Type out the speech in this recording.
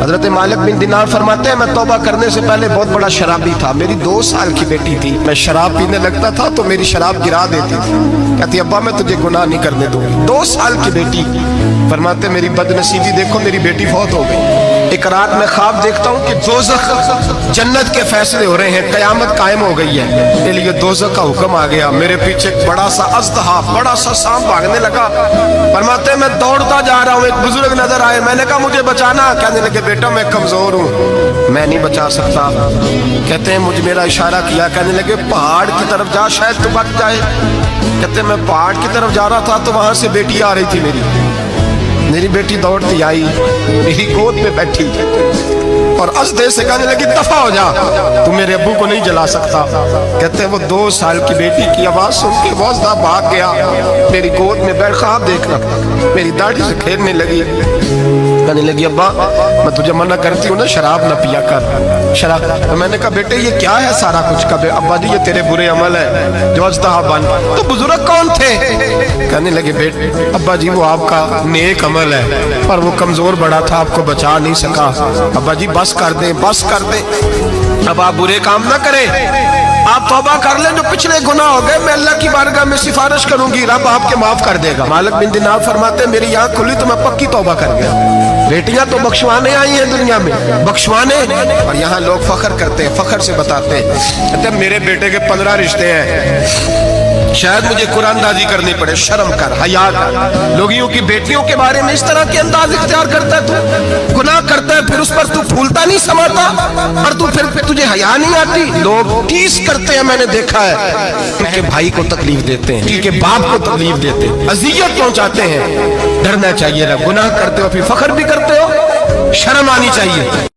حضرت مالک بن دینار فرماتے ہیں میں توبہ کرنے سے پہلے بہت بڑا شرابی تھا، میری 2 سال کی بیٹی تھی، میں شراب پینے لگتا تھا تو میری شراب گرا دیتی تھی، کہتی ابا میں تجھے گناہ نہیں کرنے دوں گی۔ 2 سال کی بیٹی، فرماتے میری بدنصیبی دیکھو میری بیٹی فوت ہو گئی۔ ایک رات میں خواب دیکھتا ہوں کہ دوزخ جنت کے فیصلے ہو رہے ہیں، قیامت قائم ہو گئی ہے، میرے لیے دوزخ کا حکم آ گیا، میرے پیچھے ایک بڑا سا اژدہا، بڑا سا سانپ بھاگنے لگا۔ فرماتے ہیں میں دوڑتا جا رہا ہوں، ایک بزرگ نظر آئے، میں نے کہا مجھے بچانا، کہنے لگے بیٹا میں کمزور ہوں، میں نہیں بچا سکتا۔ کہتے ہیں مجھے میرا اشارہ کیا، کہنے لگے پہاڑ کی طرف جا شاید تو بچ جائے۔ کہتے ہیں میں پہاڑ کی طرف جا رہا تھا تو وہاں سے بیٹی آ رہی تھی، میری بیٹی دوڑتی آئی، میری گود میں بیٹھی اور اژدہے سے کہنے لگی دفع ہو جا، تو میرے ابو کو نہیں جلا سکتا۔ کہتے ہیں وہ 2 سال کی بیٹی کی آواز سن کے وہ اژدہا بھاگ گیا، میری گود میں بیٹھ خواب دیکھنا، میری داڑھی سے کھیلنے لگی، کہنے لگی ابا میں تجھے منع کرتی ہوں نا شراب نہ پیا کر شراب۔ میں نے کہا بیٹے یہ کیا ہے سارا کچھ؟ کبھی ابا جی یہ تیرے برے عمل ہے جو اژدہا بن۔ تو بزرگ کون تھے؟ کہنے لگے بیٹے ابا جی وہ آپ کا نیک عمل ہے پر وہ کمزور بڑا تھا، آپ کو بچا نہیں سکا، ابا جی بس کر دیں بس کر دیں، اب آپ برے کام نہ کریں، آپ توبہ کر لیں، جو پچھلے گناہ ہو گئے میں اللہ کی بارگاہ میں سفارش کروں گی، رب آپ کے معاف کر دے گا۔ مالک بن دینار فرماتے ہیں میری آنکھ کھلی تو میں پکی توبہ کر گیا۔ بیٹیاں تو بخشوانے آئی ہیں دنیا میں، بخشوانے، اور یہاں لوگ فخر کرتے ہیں، فخر سے بتاتے ہیں، کہتے ہیں میرے بیٹے کے 15 رشتے ہیں، شاید مجھے قرآن دازی کرنی پڑے، شرم کر، حیا کر، لوگوں کی بیٹیوں کے بارے میں اس طرح کے انداز اختیار کرتا ہے، تو گناہ کرتا ہے پھر اس پر تو پھولتا نہیں سماتا، اور تو پھر تجھے حیا نہیں آتی۔ لوگ ٹیس کرتے ہیں، میں نے دیکھا ہے، ان کے بھائی کو تکلیف دیتے ہیں، ان کے باپ کو تکلیف دیتے ہیں، اذیت پہنچاتے ہیں۔ ڈرنا چاہیے، گناہ کرتے ہو پھر فخر بھی کرتے ہو، شرم آنی چاہیے۔